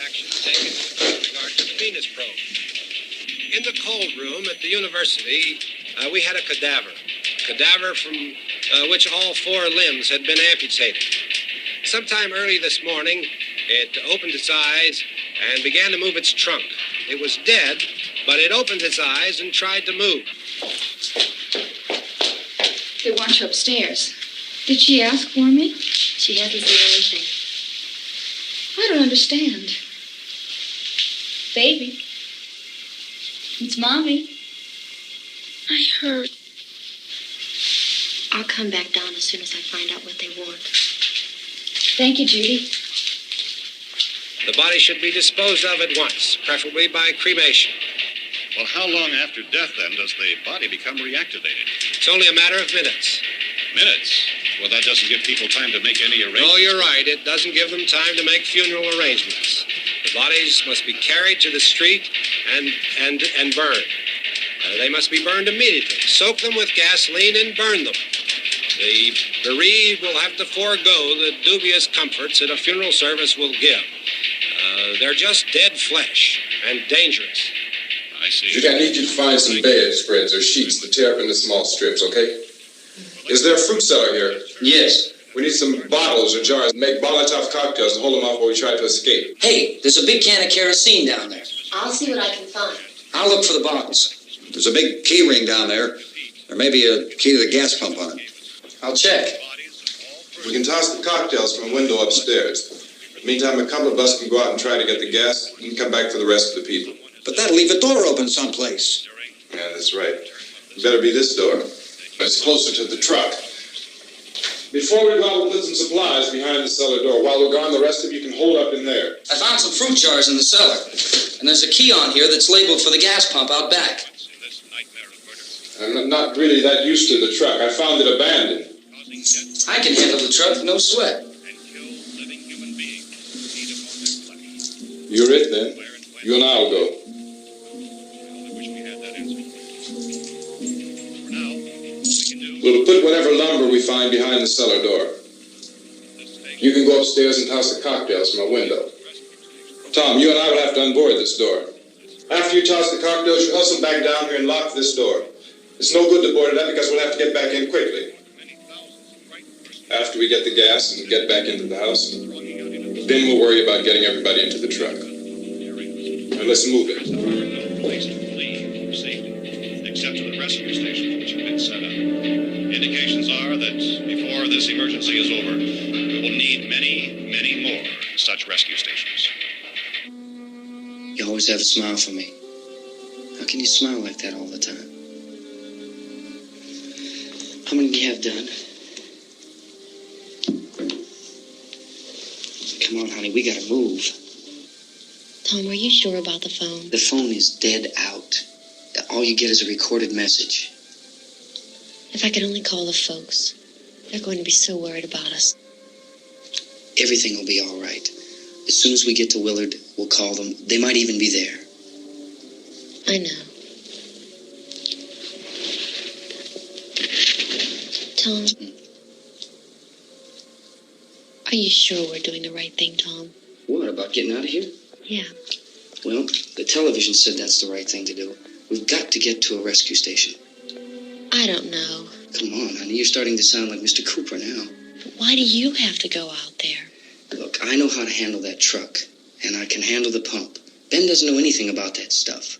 Action taken with regard to the Venus probe. In the cold room at the university, we had a cadaver from which all 4 limbs had been amputated. Sometime early this morning, it opened its eyes and began to move its trunk. It was dead, but it opened its eyes and tried to move. They want you upstairs. Did she ask for me? She hasn't said anything. I don't understand. Baby. It's Mommy. I heard. I'll come back down as soon as I find out what they want. Thank you, Judy. The body should be disposed of at once, preferably by cremation. Well, how long after death, then, does the body become reactivated? It's only a matter of minutes. Minutes? Well, that doesn't give people time to make any arrangements. Oh, you're right. It doesn't give them time to make funeral arrangements. The bodies must be carried to the street and burned. They must be burned immediately. Soak them with gasoline and burn them. The bereaved will have to forego the dubious comforts that a funeral service will give. They're just dead flesh and dangerous. I see. Judy, I need you to find some bedspreads or sheets to tear up into small strips, okay? Is there a fruit cellar here? Yes. We need some bottles or jars. Make Molotov cocktails and hold them off while we try to escape. Hey, there's a big can of kerosene down there. I'll see what I can find. I'll look for the bottles. There's a big key ring down there. There may be a key to the gas pump on it. I'll check. We can toss the cocktails from a window upstairs. Meantime, a couple of us can go out and try to get the gas and come back for the rest of the people. But that'll leave a door open someplace. Yeah, that's right. It better be this door. It's closer to the truck. Before we go, we'll put some supplies behind the cellar door. While we're gone, the rest of you can hold up in there. I found some fruit jars in the cellar. And there's a key on here that's labeled for the gas pump out back. I'm not really that used to the truck. I found it abandoned. I can handle the truck, no sweat. You're it, then. You and I'll go. We'll put whatever lumber we find behind the cellar door. You can go upstairs and toss the cocktails from a window. Tom, you and I will have to unboard this door. After you toss the cocktails, you hustle back down here and lock this door. It's no good to board it up because we'll have to get back in quickly. After we get the gas and get back into the house, then we'll worry about getting everybody into the truck. Now let's move it. Except to the rescue stations which have been set up. Indications are that before this emergency is over, we will need many, many more such rescue stations. You always have a smile for me. How can you smile like that all the time? How many do you have done? Come on, honey, we gotta move. Tom, are you sure about the phone? The phone is dead out. All you get is a recorded message. If I could only call the folks. They're going to be so worried about us. Everything will be all right. As soon as we get to Willard, we'll call them. They might even be there. I know. Tom, are you sure we're doing the right thing, Tom? What, about getting out of here? Yeah. Well, the television said that's the right thing to do. We've got to get to a rescue station. I don't know. Come on, honey. You're starting to sound like Mr. Cooper now. But why do you have to go out there? Look, I know how to handle that truck, and I can handle the pump. Ben doesn't know anything about that stuff.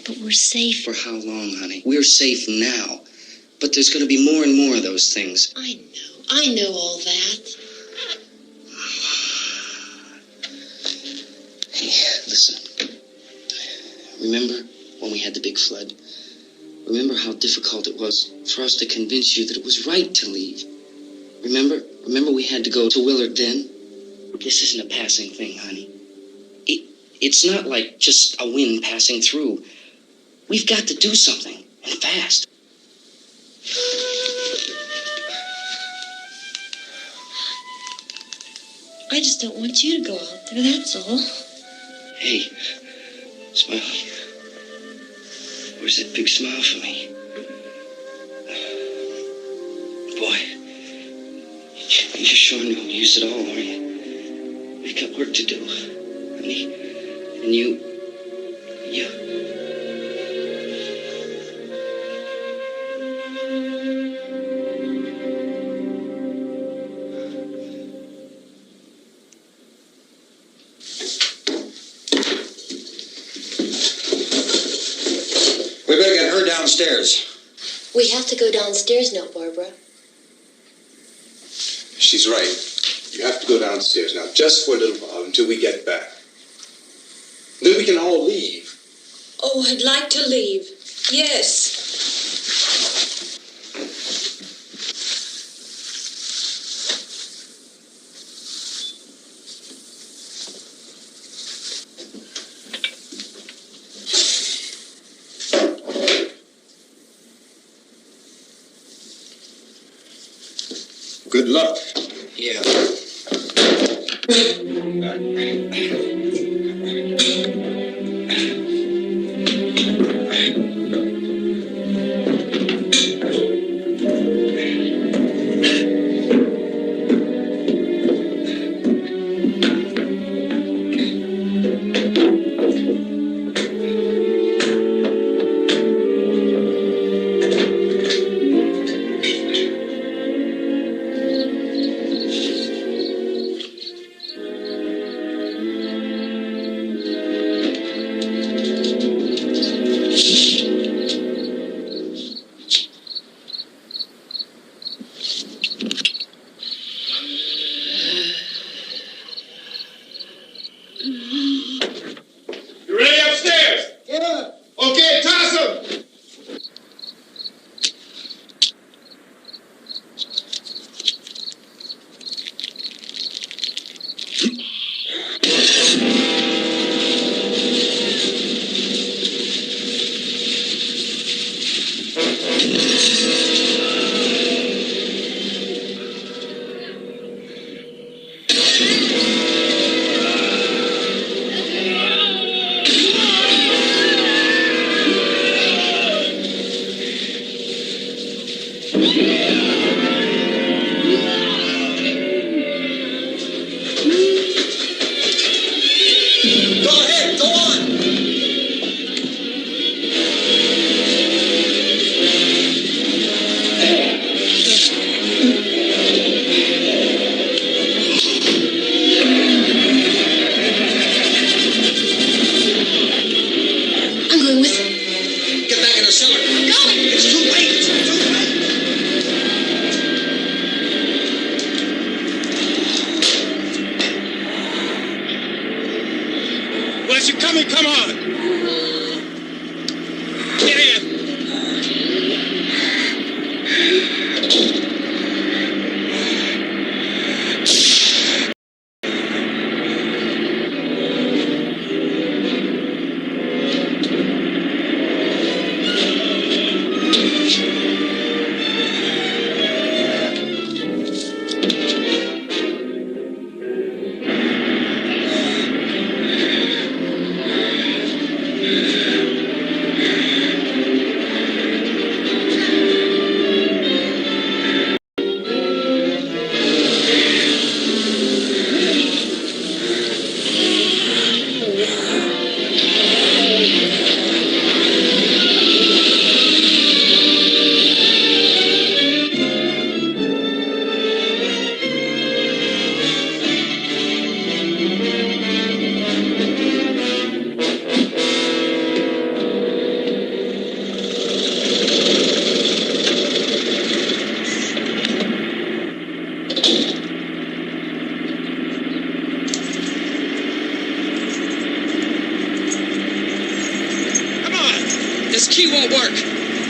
But we're safe. For how long, honey? We're safe now. But there's going to be more and more of those things. I know all that. Hey, listen. Remember when we had the big flood? Remember how difficult it was for us to convince you that it was right to leave? Remember we had to go to Willard then? This isn't a passing thing, honey. It's not like just a wind passing through. We've got to do something, and fast. I just don't want you to go out there, that's all. Hey, smile. Where's that big smile for me? Boy, you're sure no use at all, are you? We've got work to do, honey. And you... We better get her downstairs. We have to go downstairs now, Barbara. She's right. You have to go downstairs now, just for a little while, until we get back. Then we can all leave. Oh, I'd like to leave. Yes. Good luck. Yeah.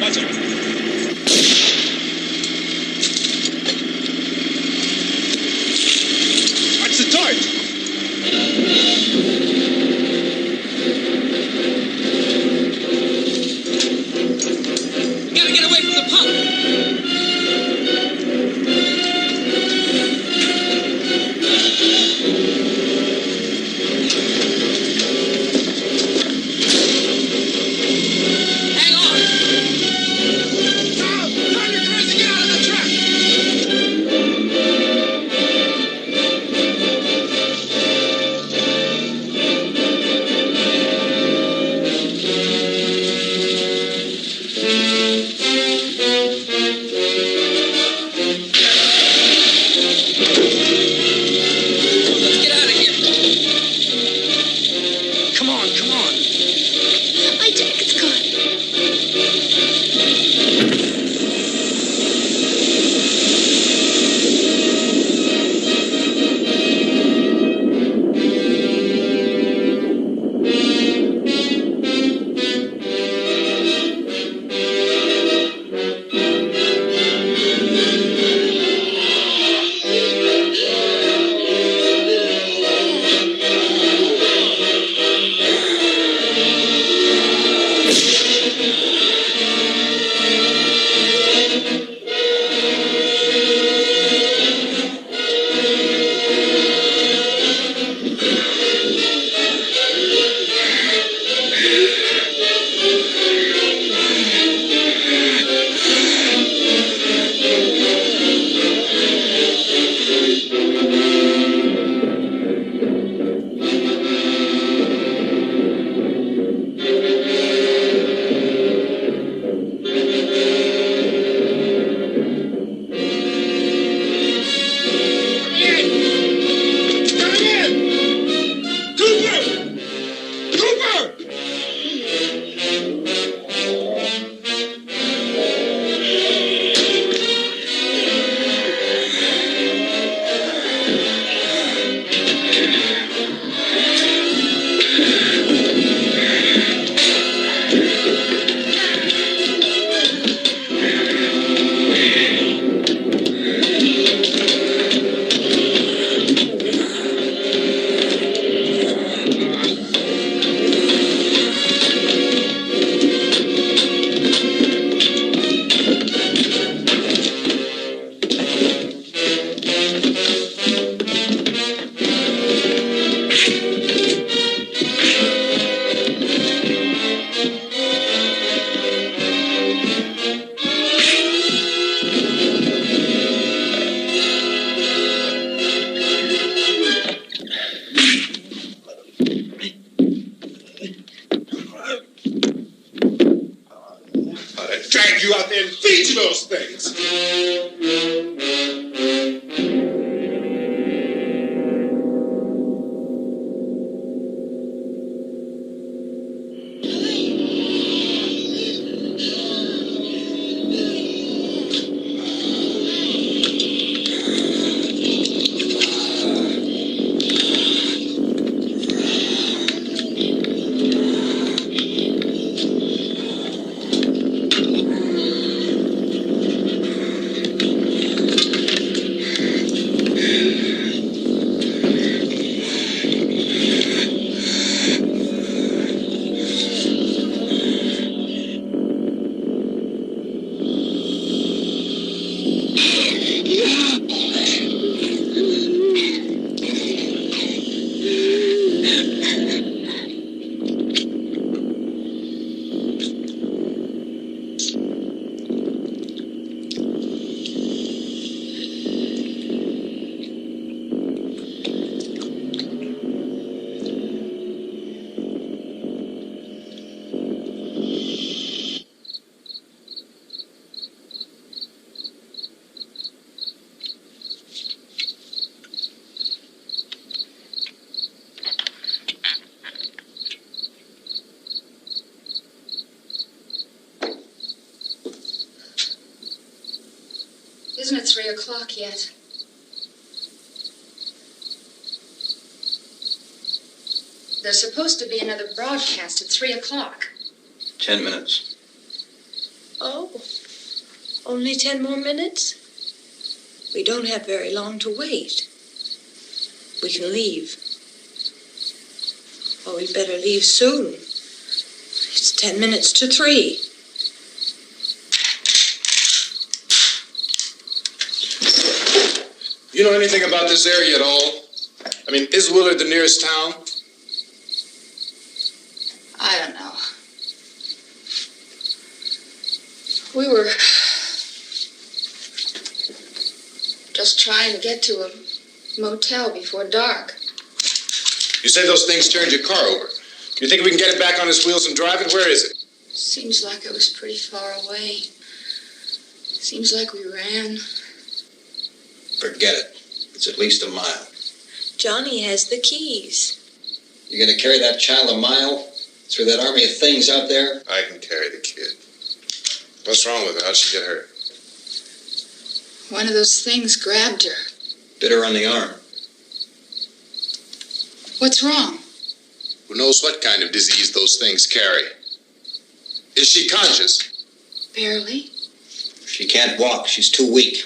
Watch out. Watch the torch. We gotta get away from the pump. Hang on. Tom, turn your cars and get out of the truck. Let's get out of here. Come on, come on. My jacket's gone. Drag you out there and feed you those things. Isn't it 3 o'clock yet? There's supposed to be another broadcast at 3 o'clock. 10 minutes. Only 10 more minutes? We don't have very long to wait. We can leave. Well, we better leave soon. It's 10 minutes to 3. You know anything about this area at all? I mean, is Willard the nearest town? I don't know. We were just trying to get to a motel before dark. You say those things turned your car over. You think we can get it back on its wheels and drive it? Where is it? Seems like it was pretty far away. Seems like we ran. Forget it. It's at least a mile. Johnny has the keys. You're going to carry that child a mile through that army of things out there? I can carry the kid. What's wrong with her? How'd she get hurt? One of those things grabbed her. Bit her on the arm. What's wrong? Who knows what kind of disease those things carry? Is she conscious? Barely. She can't walk. She's too weak.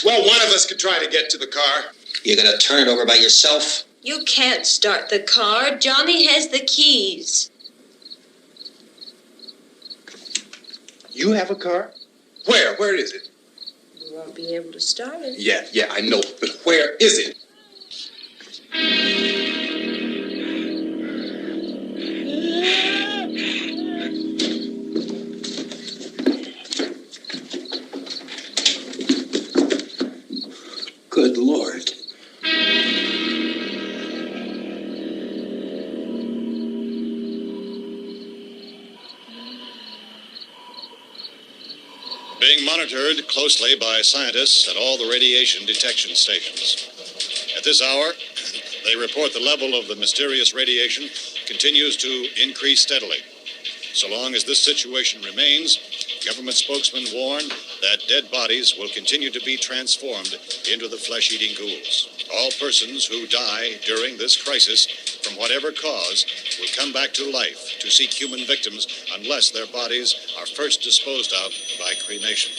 Well, one of us could try to get to the car. You going to turn it over by yourself? You can't start the car. Johnny has the keys. You have a car? Where? Where is it? You won't be able to start it. Yeah, I know. But where is it? Good Lord. Being monitored closely by scientists at all the radiation detection stations. At this hour, they report the level of the mysterious radiation continues to increase steadily. So long as this situation remains, government spokesmen warn that dead bodies will continue to be transformed into the flesh-eating ghouls. All persons who die during this crisis, from whatever cause, will come back to life to seek human victims unless their bodies are first disposed of by cremation.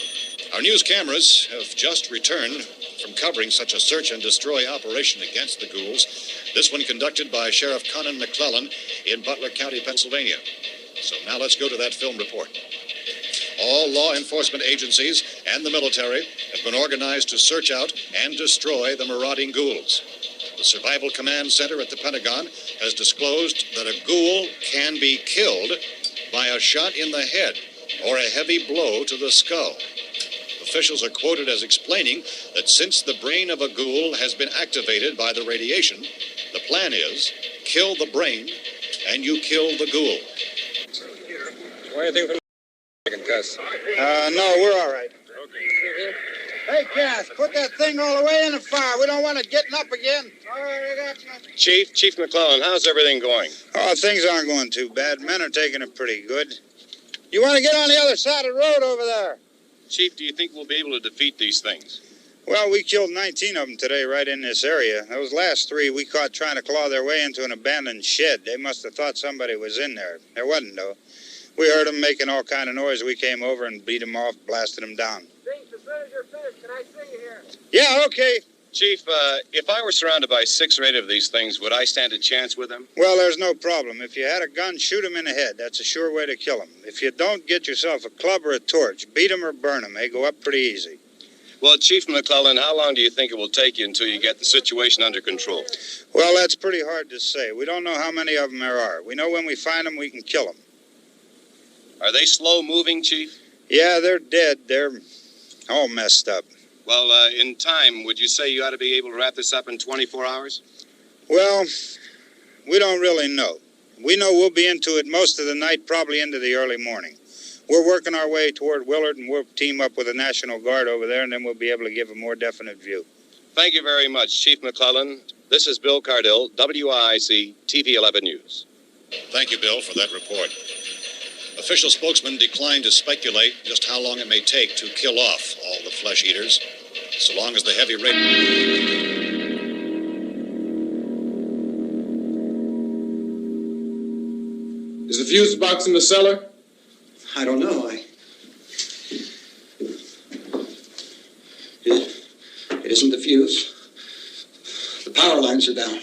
Our news cameras have just returned from covering such a search and destroy operation against the ghouls, this one conducted by Sheriff Conan McClellan in Butler County, Pennsylvania. So now let's go to that film report. All law enforcement agencies and the military have been organized to search out and destroy the marauding ghouls. The Survival Command Center at the Pentagon has disclosed that a ghoul can be killed by a shot in the head or a heavy blow to the skull. Officials are quoted as explaining that since the brain of a ghoul has been activated by the radiation, the plan is kill the brain and you kill the ghoul. What do you think from Cuss? No, we're all right. Okay. Hey, Cass, put that thing all the way in the fire. We don't want it getting up again. All right, I got you. Chief McClellan, how's everything going? Oh, things aren't going too bad. Men are taking it pretty good. You want to get on the other side of the road over there? Chief, do you think we'll be able to defeat these things? Well, we killed 19 of them today right in this area. Those last 3 we caught trying to claw their way into an abandoned shed. They must have thought somebody was in there. There wasn't, though. We heard them making all kind of noise. We came over and beat them off, blasted them down. As soon as you're finished, can I see you here? Yeah, okay. Chief, if I were surrounded by 6 or 8 of these things, would I stand a chance with them? Well, there's no problem. If you had a gun, shoot them in the head. That's a sure way to kill them. If you don't, get yourself a club or a torch. Beat them or burn them. They go up pretty easy. Well, Chief McClellan, how long do you think it will take you until you get the situation under control? Well, that's pretty hard to say. We don't know how many of them there are. We know when we find them, we can kill them. Are they slow-moving, Chief? Yeah, they're dead. They're all messed up. Well, in time, would you say you ought to be able to wrap this up in 24 hours? Well, we don't really know. We know we'll be into it most of the night, probably into the early morning. We're working our way toward Willard, and we'll team up with the National Guard over there, and then we'll be able to give a more definite view. Thank you very much, Chief McClellan. This is Bill Cardill, WIC TV 11 News. Thank you, Bill, for that report. Official spokesmen declined to speculate just how long it may take to kill off all the flesh eaters, so long as the heavy Is the fuse box in the cellar? I don't know. It isn't the fuse. The power lines are down.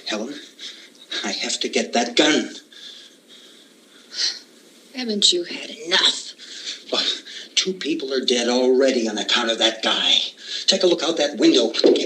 Helen, I have to get that gun. Haven't you had enough? Well, 2 people are dead already on account of that guy. Take a look out that window. Get